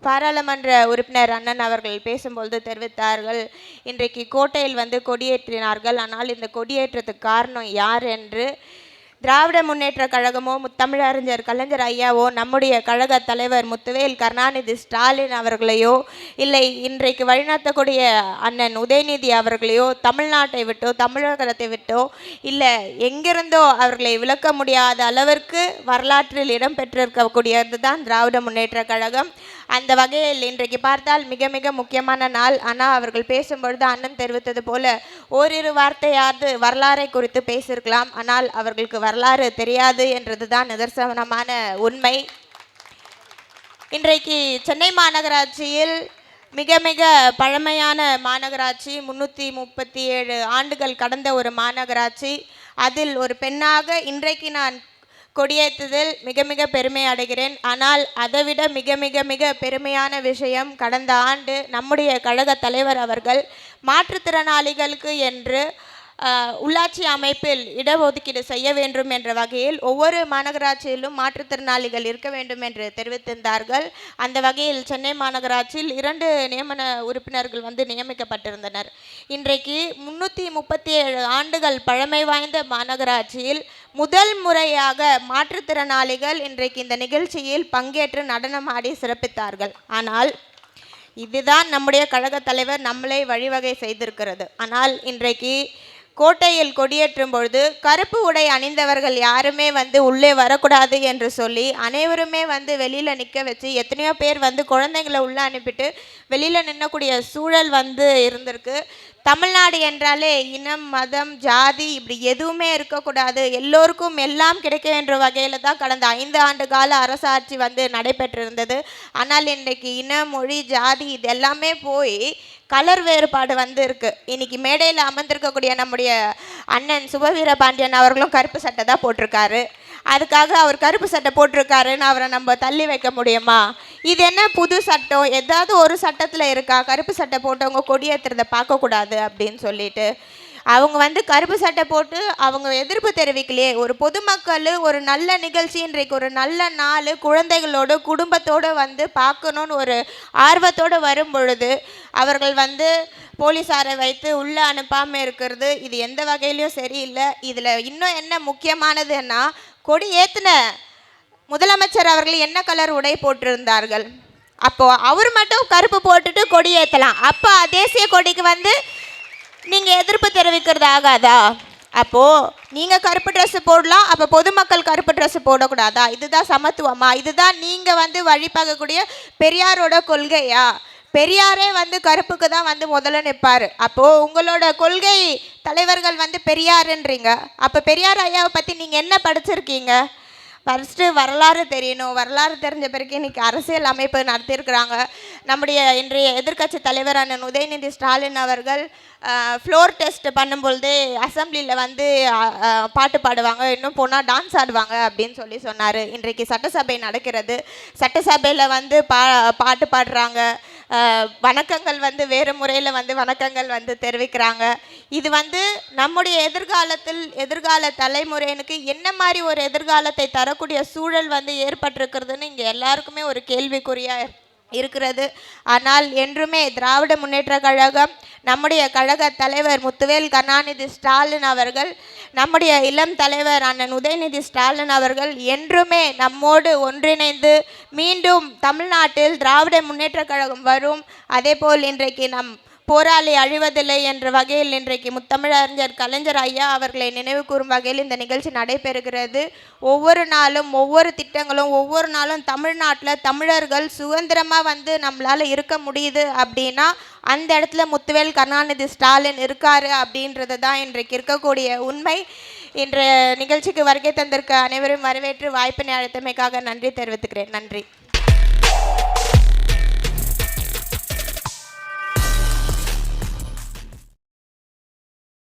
பாராளுமன்ற உறுப்பினர் அண்ணன் அவர்கள் பேசும்பொழுது தெரிவித்தார்கள், இன்றைக்கு கோட்டையில் வந்து கொடியேற்றினார்கள். ஆனால் இந்த கொடியேற்றத்துக்கு காரணம் யார் என்று திராவிட முன்னேற்ற கழகமோ முத்தமிழறிஞர் கலைஞர் ஐயாவோ நம்முடைய கழக தலைவர் முத்துவேல் கருணாநிதி ஸ்டாலின் அவர்களையோ இல்லை இன்றைக்கு வழிநடத்தக்கூடிய அண்ணன் உதயநிதி அவர்களையோ தமிழ்நாட்டை விட்டோ தமிழகத்தை விட்டோ இல்லை எங்கிருந்தோ அவர்களை விளக்க முடியாத அளவிற்கு வரலாற்றில் இடம்பெற்றிருக்கக்கூடியது தான் திராவிட முன்னேற்ற கழகம். அந்த வகையில் இன்றைக்கு பார்த்தால் மிக மிக முக்கியமான நாள். ஆனால் அவர்கள் பேசும்பொழுது அண்ணன் தெரிவித்தது போல ஓரிரு வார்த்தையாவது வரலாறை குறித்து பேசியிருக்கலாம். ஆனால் அவர்களுக்கு வரலாறு தெரியாது என்றது தான் நிதர்சனமான உண்மை. இன்றைக்கு சென்னை மாநகராட்சியில் மிக மிக பழமையான மாநகராட்சி, 337 ஆண்டுகள் கடந்த ஒரு மாநகராட்சி. அதில் ஒரு பெண்ணாக இன்றைக்கு நான் கொடியேற்றுதல் மிக மிக பெருமை அடைகிறேன். ஆனால் அதைவிட மிக மிக மிக பெருமையான விஷயம், கடந்த ஆண்டு நம்முடைய கழக தலைவர் அவர்கள் மாற்றுத்திறனாளிகளுக்கு என்று உள்ளாட்சி அமைப்பில் இடஒதுக்கீடு செய்ய வேண்டும் என்ற வகையில் ஒவ்வொரு மாநகராட்சியிலும் மாற்றுத்திறனாளிகள் இருக்க வேண்டும் என்று தெரிவித்திருந்தார்கள். அந்த வகையில் சென்னை மாநகராட்சியில் 2 நியமன உறுப்பினர்கள் வந்து நியமிக்கப்பட்டிருந்தனர். இன்றைக்கு 337 ஆண்டுகள் பழமை வாய்ந்த மாநகராட்சியில் முதல் முறையாக மாற்றுத்திறனாளிகள் இன்றைக்கு இந்த நிகழ்ச்சியில் பங்கேற்று நடனமாடி சிறப்பித்தார்கள். ஆனால் இதுதான் நம்முடைய கழக தலைவர் நம்மளை வழிவகை செய்திருக்கிறது. ஆனால் இன்றைக்கு கோட்டையில் கொடியேற்றும் பொழுது கருப்பு உடை அணிந்தவர்கள் யாருமே வந்து உள்ளே வரக்கூடாது என்று சொல்லி அனைவருமே வந்து வெளியில் நிற்க வச்சு எத்தனையோ பேர் வந்து குழந்தைங்களை உள்ளே அனுப்பிட்டு வெளியில் நின்னக்கூடிய சூழல் வந்து இருந்திருக்கு. தமிழ்நாடு என்றாலே இனம் மதம் ஜாதி இப்படி எதுவுமே இருக்கக்கூடாது, எல்லோருக்கும் எல்லாம் கிடைக்க என்ற வகையில் தான் கடந்த 5 ஆண்டு கால அரசாட்சி வந்து நடைபெற்றிருந்தது. ஆனால் இன்றைக்கு இனம் மொழி ஜாதி இது எல்லாமே போய் கலர் வேறுபாடு வந்து இருக்குது. இன்றைக்கி மேடையில் அமர்ந்திருக்கக்கூடிய நம்முடைய அண்ணன் சுபவீர பாண்டியன் அவர்களும் கருப்பு சட்டை தான் போட்டிருக்காரு. அதுக்காக அவர் கருப்பு சட்டை போட்டிருக்காருன்னு அவரை நம்ம தள்ளி வைக்க முடியுமா? இது என்ன புது சட்டம்? ஏதாவது ஒரு சட்டத்தில் இருக்கா கருப்பு சட்டை போட்டவங்க கொடியேற்றுறதை பார்க்கக்கூடாது அப்படின்னு சொல்லிட்டு அவங்க வந்து கருப்பு சட்டை போட்டு அவங்க எதிர்ப்பு தெரிவிக்கலையே. ஒரு பொதுமக்கள் ஒரு நல்ல நிகழ்ச்சி, இன்றைக்கு ஒரு நல்ல நாள், குழந்தைகளோடு குடும்பத்தோடு வந்து பார்க்கணுன்னு ஒரு ஆர்வத்தோடு வரும் பொழுது அவர்கள் வந்து போலீஸாரை வைத்து உள்ளே அனுப்பாமல் இருக்கிறது இது எந்த வகையிலையும் சரியில்லை. இதில் இன்னும் என்ன முக்கியமானதுன்னா, கொடி ஏற்றின முதலமைச்சர் அவர்கள் என்ன கலர் உடை போட்டிருந்தார்கள்? அப்போது அவர் மட்டும் கருப்பு போட்டுட்டு கொடி ஏற்றலாம், அப்போ தேசிய கொடிக்கு வந்து நீங்கள் எதிர்ப்பு தெரிவிக்கிறது ஆகாதா? அப்போது நீங்கள் கருப்பு ட்ரெஸ்ஸு போடலாம், அப்போ பொதுமக்கள் கருப்பு ட்ரெஸ்ஸு போடக்கூடாதா? இதுதான் சமத்துவமா? இதுதான் நீங்கள் வந்து வழிபார்க்கக்கூடிய பெரியாரோட கொள்கையா? பெரியாரே வந்து கருப்புக்கு தான் வந்து முதல்ல நிற்பார். அப்போது உங்களோட கொள்கை தலைவர்கள் வந்து பெரியாருன்றீங்க. அப்போ பெரியார் ஐயாவை பற்றி நீங்கள் என்ன படிச்சிருக்கீங்க? ஃபஸ்ட்டு வரலாறு தெரியணும். வரலாறு தெரிஞ்ச பிறகு இன்றைக்கி அரசியல் அமைப்பு நடத்தியிருக்கிறாங்க. நம்முடைய இன்றைய எதிர்க்கட்சி தலைவர் அண்ணன் உதயநிதி ஸ்டாலின் அவர்கள் ஃப்ளோர் டெஸ்ட் பண்ணும்பொழுதே அசம்பிளியில் வந்து பாட்டு பாடுவாங்க, இன்னும் போனால் டான்ஸ் ஆடுவாங்க அப்படின்னு சொன்னார். இன்றைக்கு சட்டசபை நடக்கிறது, சட்டசபையில் வந்து பாட்டு பாடுறாங்க, வணக்கங்கள் வந்து வேறு முறையில் வந்து வணக்கங்கள் வந்து தெரிவிக்கிறாங்க. இது வந்து நம்முடைய எதிர்கால தலைமுறையினுக்கு என்ன மாதிரி ஒரு எதிர்காலத்தை தரக்கூடிய சூழல் வந்து ஏற்பட்டிருக்கிறதுன்னு இங்கே எல்லாருக்குமே ஒரு கேள்விக்குறியாக இருக்கிறது. ஆனால் என்றுமே திராவிட முன்னேற்ற கழகம், நம்முடைய கழக தலைவர் முத்துவேல் கருணாநிதி ஸ்டாலின் அவர்கள், நம்முடைய இளம் தலைவர் அண்ணன் உதயநிதி ஸ்டாலின் அவர்கள் என்றுமே நம்மோடு ஒன்றிணைந்து மீண்டும் தமிழ்நாட்டில் திராவிட முன்னேற்ற கழகம் வரும். அதேபோல் இன்றைக்கு நம் போராளி அழிவதில்லை என்ற வகையில் இன்றைக்கு முத்தமிழறிஞர் கலைஞர் ஐயா அவர்களை நினைவு கூறும் வகையில் இந்த நிகழ்ச்சி நடைபெறுகிறது. ஒவ்வொரு நாளும் ஒவ்வொரு திட்டங்களும், ஒவ்வொரு நாளும் தமிழ்நாட்டில் தமிழர்கள் சுதந்திரமாக வந்து நம்மளால் இருக்க முடியுது அப்படின்னா அந்த இடத்துல முத்துவேல் கருணாநிதி ஸ்டாலின் இருக்கார் அப்படின்றது தான் இன்றைக்கு இருக்கக்கூடிய உண்மை. இன்றைய நிகழ்ச்சிக்கு வருகை தந்திருக்க அனைவரும் வரவேற்று வாய்ப்பினை அளித்தமைக்காக நன்றி தெரிவித்துக்கிறேன். நன்றி.